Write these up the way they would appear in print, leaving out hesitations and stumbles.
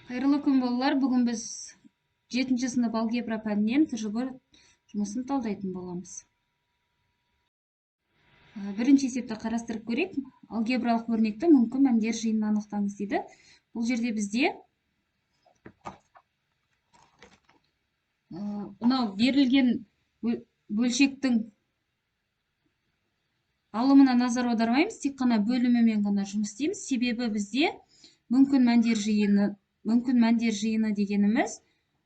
Қайырлы күн балалар. Бүгін біз 7-ші сынып алгебра пәнінен тжб жұмысын талдайтын боламыз. Бірінші есепті қарастырып көрейік. Алгебралық өрнекті мүмкін мәндер жиынын анықтаңыз дейді. Бұл жерде бізде мынау берілген бөлшектің алымына назар аудармаймыз, тек қана бөлімімен ғана жұмыс істейміз. Себебі бізде мүмкін мәндер жиыны дегеніміз,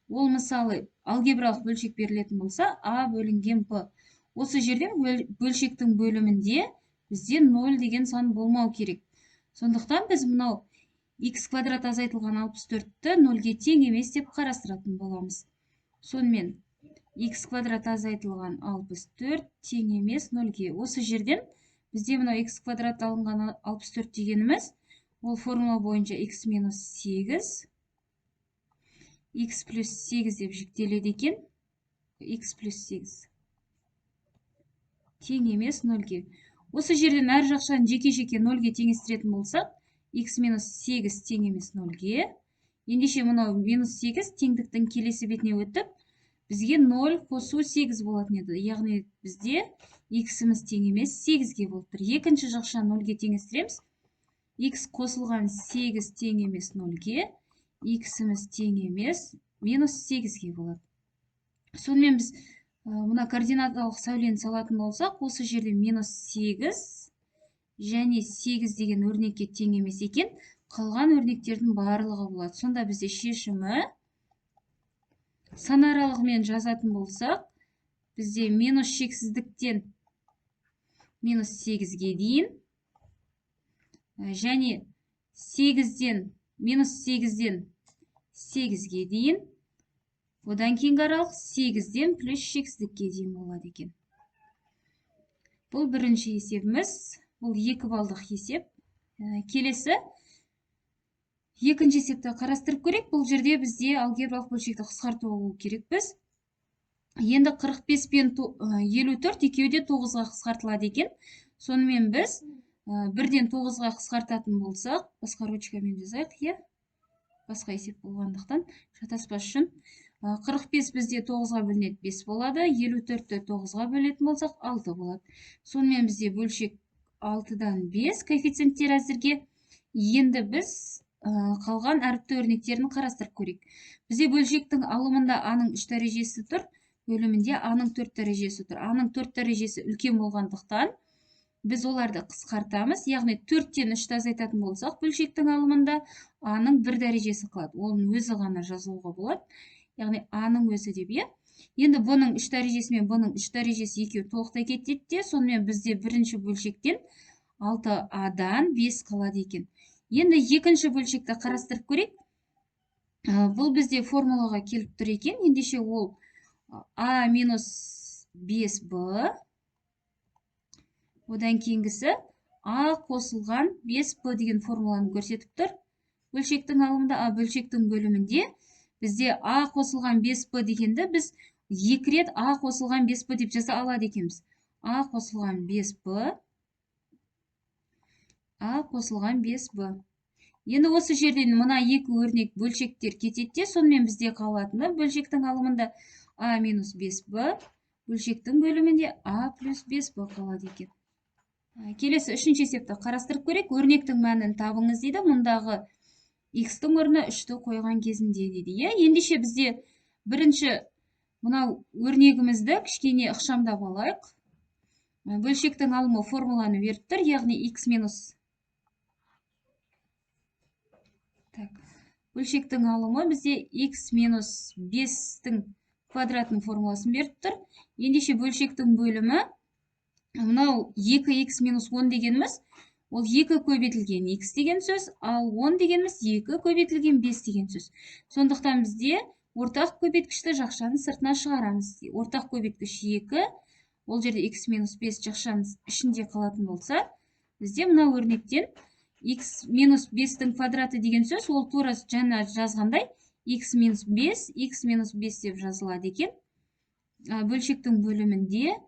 ол мысалы алгебралық бөлшек берілетін болса, а бөлінген п. Осы жерден бөлшектің бөлімінде бізде 0 деген сан болмау керек. Сондықтан біз мынау x квадрат азайтылған 64-ті 0-ге тең емес деп қарастыратын боламыз. Сонымен x квадрат азайтылған 64 тең емес 0-ге. Осы жерден бізде мынау x квадрат алынған 64 дегеніміз, ол формула бойынша x минус 8, x плюс 8 деп жүктеледі екен. x плюс 8 тең емес 0-ге. Осы жерден әр жақшаны жеке-жеке 0-ге теңестіретін болсақ, x минус 8 тең емес 0-ге. Ендеше мұнау минус 8 теңдіктің келесі бетіне өтіп, бізге 0 қосу 8 болатын еді. Яғни бізде x-іміз тең емес 8-ге болып тұр. Екінші жақшаны 0-ге теңестіреміз. X қосылған 8 тең емес 0-ге. X-іміз тең емес минус 8-ге болады. Сонымен біз мына координаталық сәулені салатын болсақ, осы жерде минус 8 және 8 деген өрнекке тең емес екен. Қалған өрнектердің барлығы болады. Сонда бізде шешімі сан аралығымен жазатын болсақ, бізде минус шексіздіктен минус 8-ге дейін және 8-ден минус 8-ден 8-ге дейін, одан кейінгі аралық 8-ден плюс шексіздікке дейін болады екен. Бұл бірінші есебіміз, бұл 2 балдық есеп. Келесі екінші есепті қарастырып көрейік. Бұл жерде бізде алгебралық бөлшекті қысқарту болу керекпіз. Енді 45 пен 54 екеуі де 9-ға қысқартылады екен. Сонымен біз 1-ден 9-ға қысқартатын болсақ, басқа ручкамен жазайық, басқа есеп болғандықтан шатаспас үшін. 45 бізде 9-ға бөлінеді 5 болады, 54-ті 9-ға бөлетін болсақ 6 болады. Сонымен бізде бөлшек 6-дан 5 коэффициенттер әзірге. Енді біз қалған әріпті өрнектерін қарастырып көрейік. Бізде бөлшектің алымында а-ның 3 дәрежесі тұр, бөлімінде а-ның 4 дәрежесі тұр. А-ның 4 дәрежесі үлкен болғандықтан біз оларды қысқартамыз. Яғни 4-тен 3-ті азайтатын болсақ, бөлшектің алымында а-ның 1 дәрежесі қалады. Оның өзі ғана жазылуға болады. Яғни а-ның өзі деп, Енді бұның 3 дәрежесі мен бұның 3 дәрежесі екеуі толықтай кетеді де, сонымен бізде бірінші бөлшектен 6а-дан 5 қалады екен. Енді екінші бөлшекті қарастырып көрейік. Бұл бізде формулаға келіп тұр екен. Ендеше ол а минус 5b, одан кейінгісі а қосылған 5b деген формуланы көрсетіп тұр. Бөлшектің алымында а, бөлшектің бөлімінде бізде а қосылған 5b дегенді біз 2 рет а қосылған 5b деп жаза алады екенбіз. А қосылған 5b, а қосылған 5b. Енді осы жерден мына екі өрнек бөлшектер кетеді, сонымен бізде қалатыны бөлшектің алымында а минус 5b, бөлшектің бөлімінде а плюс 5b қалады екен. Келесі үшінші есепті қарастырып көрейік. Өрнектің мәнін табыңыз дейді. Мұндағы x-тің орнына 3-ті қойған кезінде дейді. Ендеше бізде бірінші мынау өрнегімізді кішкене ықшамдап алайық. Бөлшектің алымы формуланы беріп тұр, яғни x минус бөлшектің алымы бізде x минус 5-тің квадратының формуласын беріп тұр. Ендеше бөлшектің бөлімі мынау 2x минус 10 дегеніміз, ол 2 көбейтілген x деген сөз, ал 10 дегеніміз 2 көбейтілген 5 деген сөз. Сондықтан бізде ортақ көбейткішті жақшаны сыртына шығарамыз. Ортақ көбейткіш 2, ол жерде x минус 5 жақшаның ішінде қалатын болса, бізде мына өрнектен x минус 5-тің квадраты деген сөз, ол тура жаңа жазғандай x минус 5 деп жазылады екен. Бөлшектің бөлімінде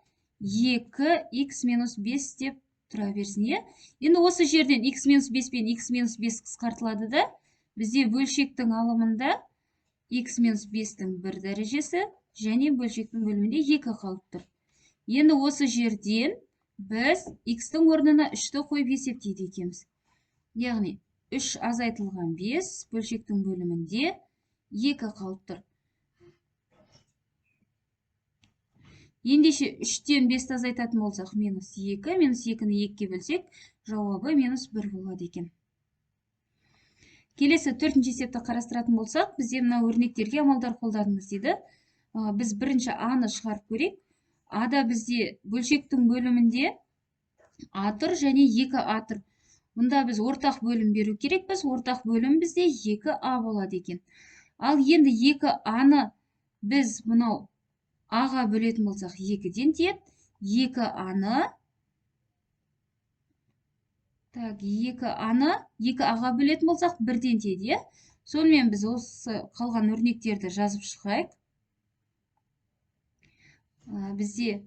2x минус 5 деп тұра берсін. Енді осы жерден x минус 5 пен x минус 5 қысқартылады да, бізде бөлшектің алымында x минус 5-тің 1 дәрежесі және бөлшектің бөлімінде 2 қалып тұр. Енді осы жерден біз x-тің орнына 3-ті қойып есептейді екенбіз. Яғни 3 азайтылған 5 бөлшектің бөлімінде 2 қалып тұр. Ендеше 3-тен 5-ті азайтатын болсақ, минус 2, минус 2-ні 2-ге бөлсек, жауабы минус 1 болады екен. Келесі 4-ші есепті қарастыратын болсақ, бізде мына өрнектерге амалдар қолданыңыз дейді. Біз бірінші А-ны шығарып көрейік. А-да бізде бөлшектің бөлімінде А тұр және 2А тұр. Мұнда біз ортақ бөлім беру керекпіз. Ортақ бөлім бізде 2А болады екен. Ал енді 2А-ны біз мынау А-ға бөлетін болсақ 2-ден тиеді. 2А-ны 2А-ға бөлетін болсақ 1-ден тиеді. Сонымен біз осы қалған өрнектерді жазып шығайық. Бізде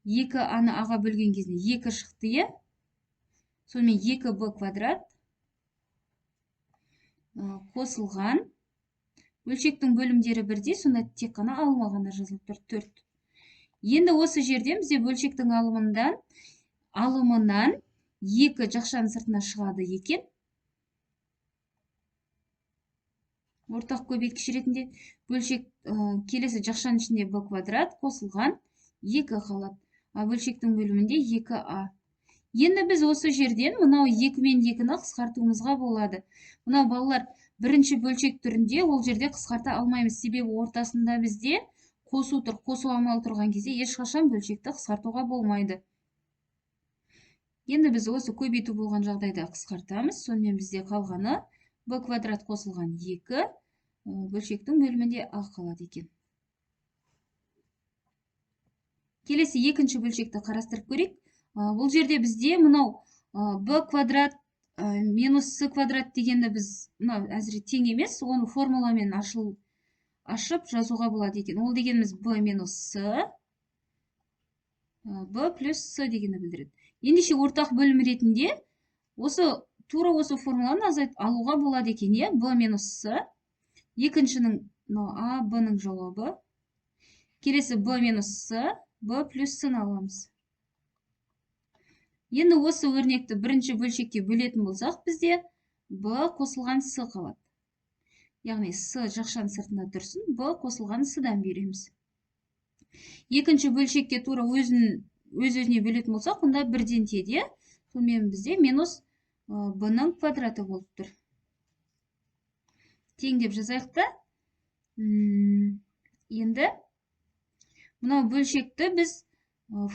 2А-ны А-ға бөлген кезінде 2 шықты. Сонымен 2b квадрат қосылған. Бөлшектің бөлімдері бірдей, сонда тек қана алымы ғана жазылып тұр 4. Енді осы жерден бізде бөлшектің алымынан 2 жақшаның сыртына шығады екен. Ортақ көбейткіш ретінде бөлшек келесі жақшаның ішінде b квадрат қосылған 2 қалады. Бөлшектің бөлімінде 2а. Енді біз осы жерден мынау 2 мен 2-ні қысқартуымызға болады. Мынау балалар бірінші бөлшек түрінде ол жерде қысқарта алмаймыз. Себебі ортасында бізде қосу тұр. Қосу амалы тұрған кезде ешқашан бөлшекті қысқартуға болмайды. Енді біз осы көбейту болған жағдайда қысқартамыз. Сонымен бізде қалғаны b квадрат қосылған 2 бөлшектің бөлімінде а қалады екен. Келесі екінші бөлшекті қарастырып көрейік. Бұл жерде бізде мынау b квадрат минус с квадрат дегенді біз әзірге тең емес, оны формуламен ашып жазуға болады екен. Ол дегеніміз b минус с, b плюс с дегенді білдіреді. Ендеше ортақ бөлім ретінде тура осы формуланы алуға болады екен. b минус с, екіншінің а, b-ның жауабы. Келесі b минус с, b плюс с-ны аламыз. Енді осы өрнекті бірінші бөлшекке бөлетін болсақ, бізде b қосылған с қалады. Яғни с жақшаның сыртында тұрсын, b қосылған с-дан береміз. Екінші бөлшекке тура өз-өзіне бөлетін болсақ, онда 1-ден тиеді. Сонымен бізде минус b-ның квадраты болып тұр. Тең деп жазайық та. Енді мынау бөлшекті біз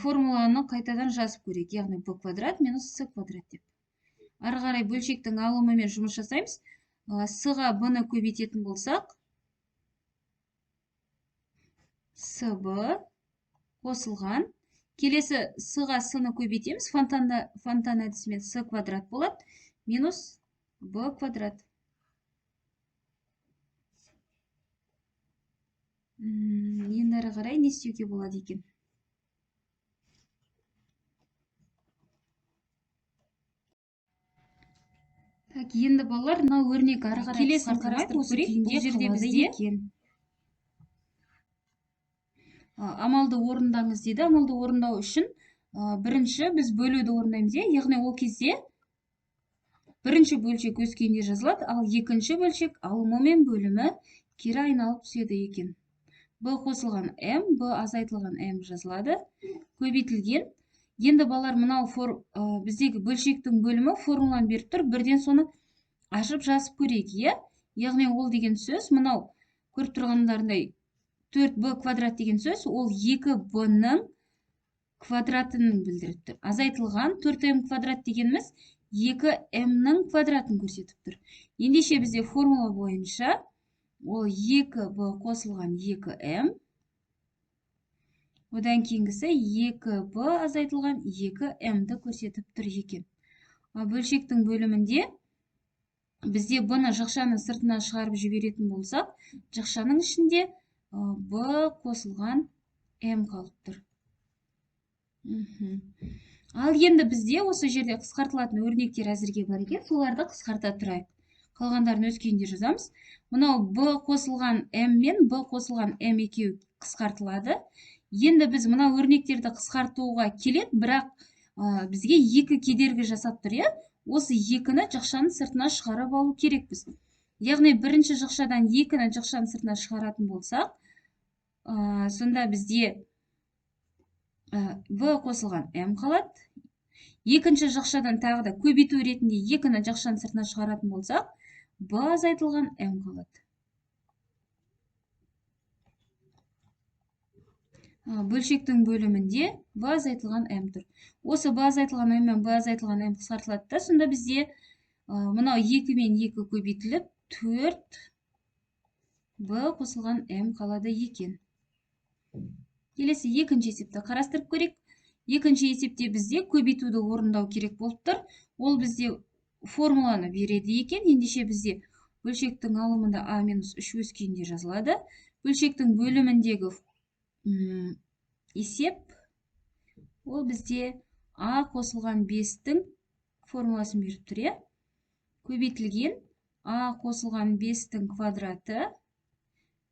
формуланы қайтадан жазып көрейік. Яғни b квадрат минус с квадрат деп. Ары қарай бөлшектің алымымен жұмыс жасаймыз. С-ға b-ны көбейтетін болсақ, сб қосылған. Келесі с-ға с-ны көбейтеміз. Фонтан әдісімен с квадрат болады. Минус b квадрат. Енді ары қарай не істеуге болады екен? Енді балалар, мынау өрнек ары қарай келесін қарастырып көрейік. Бұл жерде бізде амалды орындаңыз дейді. Амалды орындау үшін бірінші біз бөлуді орындаймыз. Яғни ол кезде бірінші бөлшек өз күйінде жазылады, ал екінші бөлшек алымы мен бөлімі кері айналып түседі екен. b қосылған m, b азайтылған m жазылады. Көбейтілген. Енді балалар, мынау біздегі бөлшектің бөлімі формуланы беріп тұр. Бірден соны ашып жазып көрейік. Яғни ол деген сөз, мынау көріп тұрғандарындай 4b квадрат деген сөз, ол 2b-ның квадратын білдіріп тұр. Азайтылған 4m квадрат дегеніміз 2m-ның квадратын көрсетіп тұр. Ендеше бізде формула бойынша ол 2b қосылған 2m. Одан кейінгісі 2b азайтылған 2m-ді көрсетіп тұр екен. Бөлшектің бөлімінде бізде b-ны жақшаның сыртына шығарып жіберетін болсақ, жақшаның ішінде b қосылған m қалып тұр. Ал енді бізде осы жерде қысқартылатын өрнектер әзірге бар екен. Соларды қысқарта тұрайық. Қалғандарын өз күйінде жазамыз. Мынау b қосылған m мен b қосылған m екеуі қысқартылады. Енді біз мына өрнектерді қысқартуға келеді, бірақ бізге екі кедергі жасап тұр, иә? Осы екіні жақшаның сыртына шығарып алу керекпіз. Яғни бірінші жақшадан екіні жақшаның сыртына шығаратын болсақ, сонда бізде b қосылған m қалады. Екінші жақшадан тағы да көбейту ретінде екіні жақшаның сыртына шығаратын болсақ, b азайтылған m қалады. Бөлшектің бөлімінде b азайтылған m тұр. Осы b азайтылған m мен b азайтылған m қысқартылады да, сонда бізде мынау 2 мен 2 көбейтіліп 4 b қосылған m қалады екен. Келесі екінші есепті қарастырып көрейік. Екінші есепте бізде көбейтуді орындау керек болып тұр. Ол бізде формуланы береді екен. Ендеше бізде бөлшектің алымында a минус 3 өз күйінде жазылады. Бөлшектің бөліміндегі есеп, ол бізде a қосылған 5-тің формуласын беріп тұр, иә? Көбейтілген a қосылған 5-тің квадраты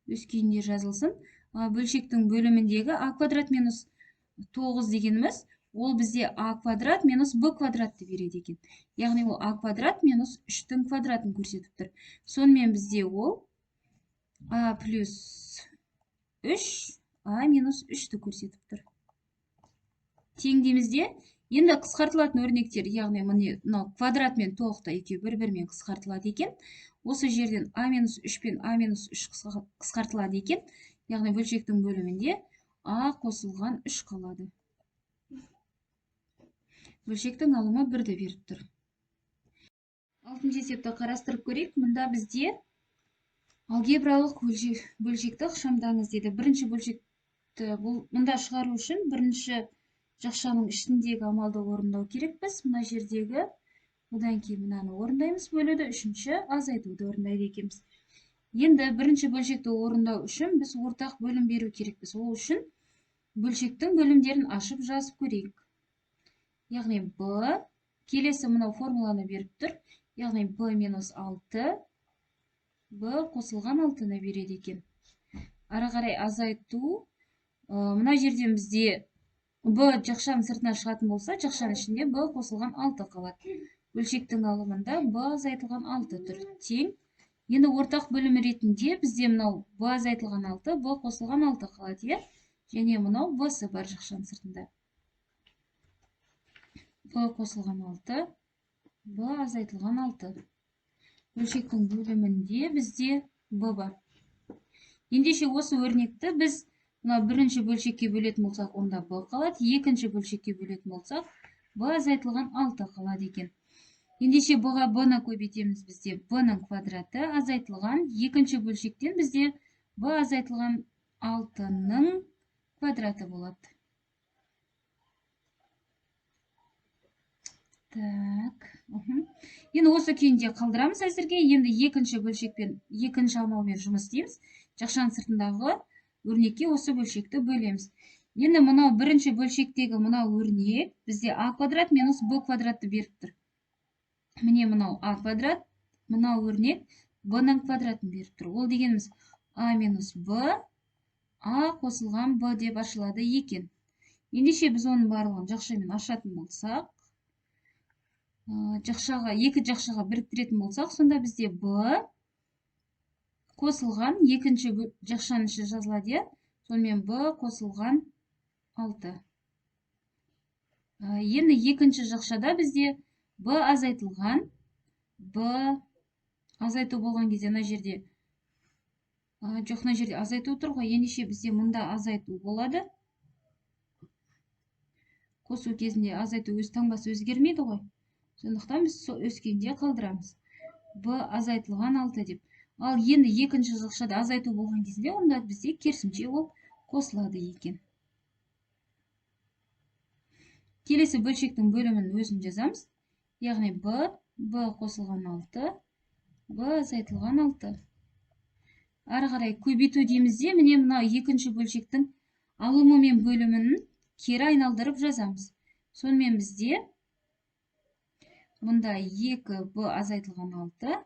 өз күйінде жазылсын. Бөлшектің бөліміндегі a квадрат минус 9 дегеніміз, ол бізде a квадрат минус b квадратты береді екен. Яғни ол a квадрат минус 3-тің квадратын көрсетіп тұр. Сонымен бізде ол a плюс 3 a минус 3-ті көрсетіп тұр. Теңдеймізде, енді қысқартылатын өрнектер, яғни мынау квадрат мен толықта екеуі бір-бірімен қысқартылады екен. Осы жерден a минус 3 пен a минус 3 қысқартылады екен. Яғни бөлшектің бөлімінде a қосылған 3 қалады. Бөлшектің алымы 1-ді беріп тұр. Алтыншы есепті қарастырып көрейік. Мұнда бізде алгебралық бөлшекті ықшамдаңыз деді. Бірінші бөлшекті мұнда шығару үшін бірінші жақшаның ішіндегі амалды орындау керекпіз. Мына жердегі, одан кейін мынаны орындаймыз бөлуді, үшінші азайтуды орындайды екенбіз. Енді бірінші бөлшекті орындау үшін біз ортақ бөлім беру керекпіз. Ол үшін бөлшектің бөлімдерін ашып жазып көрейік. Яғни b, келесі мынау формуланы беріп тұр. Яғни b минус 6, b қосылған 6-ны береді екен. Ары қарай азайту, мына жерден бізде b жақшаның сыртына шығатын болса, жақшаның ішінде b қосылған 6 қалады. Бөлшектің алымында b азайтылған 6 тұр. Тең. Енді ортақ бөлім ретінде бізде мынау b азайтылған 6, b қосылған 6 қалады, иә? Және мынау b-сы бар жақшаның сыртында. b қосылған 6, b азайтылған 6. Бөлшектің бөлімінде бізде b бар. Ендеше осы өрнекті біз бірінші бөлшекке бөлетін болсақ, онда b қалады. Екінші бөлшекке бөлетін болсақ, b азайтылған 6 қалады екен. Ендеше b-ға b-ны көбейтеміз, бізде b-ның квадраты азайтылған. Екінші бөлшектен бізде b азайтылған 6-ның квадраты болады. Так. Енді осы күйінде қалдырамыз әзірге. Енді екінші бөлшекпен, екінші амалмен жұмыс істейміз. Жақшаның сыртындағы өрнекке осы бөлшекті бөлеміз. Енді мынау бірінші бөлшектегі мынау өрнек бізде a квадрат минус b квадратты беріп тұр. Міне мынау a квадрат, мынау өрнек b-ның квадратын беріп тұр. Ол дегеніміз a минус b, a қосылған b деп ашылады екен. Ендеше біз оның барлығын жақшамен ашатын болсақ, екі жақшаға біріктіретін болсақ, сонда бізде b қосылған екінші жақшаның іші жазылады. Сонымен b қосылған 6. Енді екінші жақшада бізде b азайтылған, b азайту болған кезде мына жерде, жоқ, мына жерде азайту тұр ғой. Ендеше бізде мұнда азайту болады. Қосу кезінде азайту өз таңбасы өзгермейді ғой. Сондықтан біз өз күйінде қалдырамыз. b азайтылған 6 деп. Ал енді екінші жақшада азайту болған кезде, онда бізде керісінше ол қосылады екен. Келесі бөлшектің бөлімін өзін жазамыз. Яғни b қосылған 6, b азайтылған 6. Ары қарай көбейту деймізде, міне мына екінші бөлшектің алымы мен бөлімін кері айналдырып жазамыз. Сонымен бізде мұнда 2b азайтылған 6,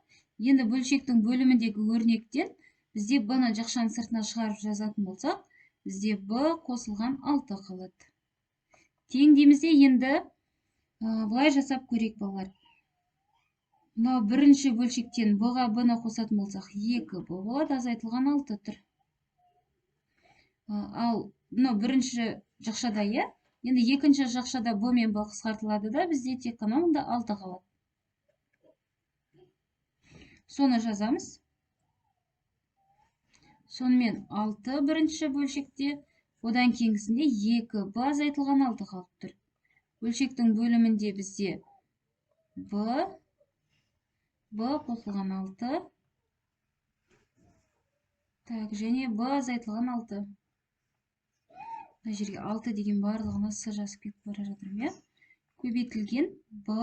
Енді бөлшектің бөліміндегі өрнектен бізде b-ны жақшаның сыртына шығарып жазатын болсақ, бізде b қосылған 6 қалады. Тең деймізде енді бұлай жасап көрейік балалар. Мынау бірінші бөлшектен b-ға b-ны қосатын болсақ, 2b болады, азайтылған 6 тұр. Ал мынау бірінші жақшада, иә? Енді екінші жақшада b мен b қысқартылады да, бізде тек қана мұнда 6 қалады. Соны жазамыз. Сонымен 6 бірінші бөлшекте, одан кейінгісінде 2b азайтылған 6 қалып тұр. Бөлшектің бөлімінде бізде b қосылған 6. Так, және b азайтылған 6. Мына жерге 6 деген барлығына с жазып кетіп бара жатырмын, иә? Көбейтілген b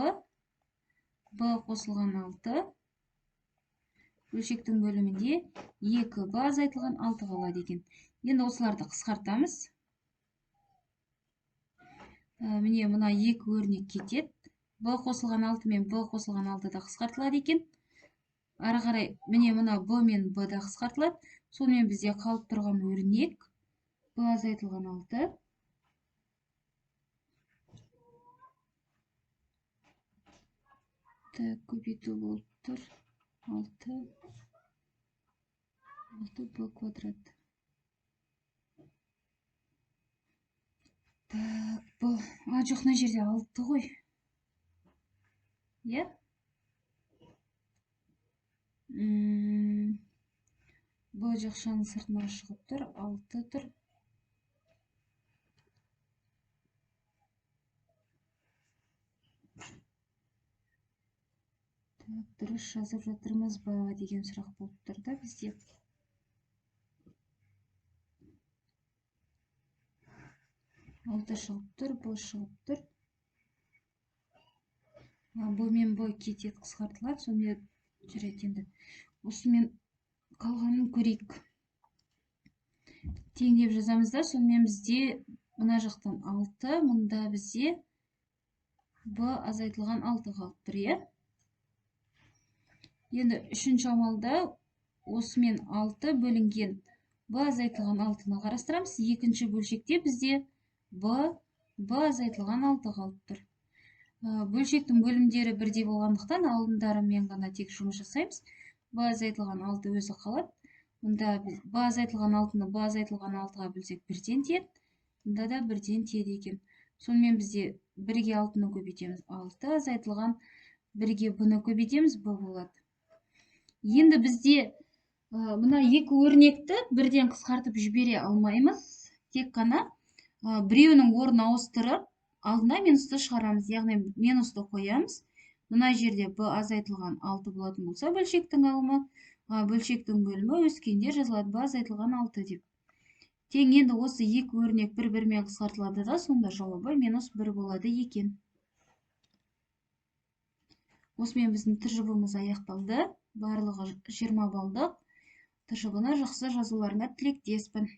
қосылған 6. Бөлшектің бөлімінде 2b азайтылған 6 қалады екен. Енді осыларды қысқартамыз. Міне мына 2 өрнек кетеді. b қосылған 6 мен b қосылған 6 да қысқартылады екен. Ары қарай міне мына b мен b да қысқартылады. Сонымен бізде қалып тұрған өрнек b азайтылған 6. Көбейту болып тұр. 6 b квадрат. Так, b. Жоқ, мына жерде 6 ғой. Иә? b жақшаның сыртына шығып тұр, 6 тұр. Дұрыс жазып жатырмыз ба деген сұрақ болып тұр да бізде. Алты шығып тұр, b шығып тұр. b мен b кетеді, қысқартылады. Сонымен жүреді енді. Осымен қалғанын көрейік. Теңдеп жазамыз да, сонымен бізде мына жақтан 6, мұнда бізде b азайтылған 6 қалып тұр, иә? Енді үшінші амалда осымен 6 бөлінген b азайтылған 6-ны қарастырамыз. Екінші бөлшекте бізде b азайтылған 6 қалып тұр. Бөлшектің бөлімдері бірдей болғандықтан алдындарымен ғана тек жұмыс жасаймыз. b азайтылған 6 өзі қалады. Мұнда b азайтылған 6-ны b азайтылған 6-ға бөлсек 1-ден тиеді. Мұнда да 1-ден тиеді екен. Сонымен бізде 1-ге 6-ны көбейтеміз 6, азайтылған 1-ге b-ны көбейтеміз b болады. Енді бізде мына 2 өрнекті бірден қысқартып жібере алмаймыз. Тек қана біреуінің орнын ауыстырып, алдына минусты шығарамыз. Яғни минусты қоямыз. Мына жерде b азайтылған 6 болатын болса, бөлшектің алымы, бөлшектің бөлімі өскенде жазылады b азайтылған 6 деп. Тең енді осы 2 өрнек бір-бірімен қысқартылады да, сонда жауабы -1 болады екен. Осымен біздің тыржыбымыз аяқталды. Барлығы 20 балдық. Тыржыбыны жақсы жазуларына тілектеспін.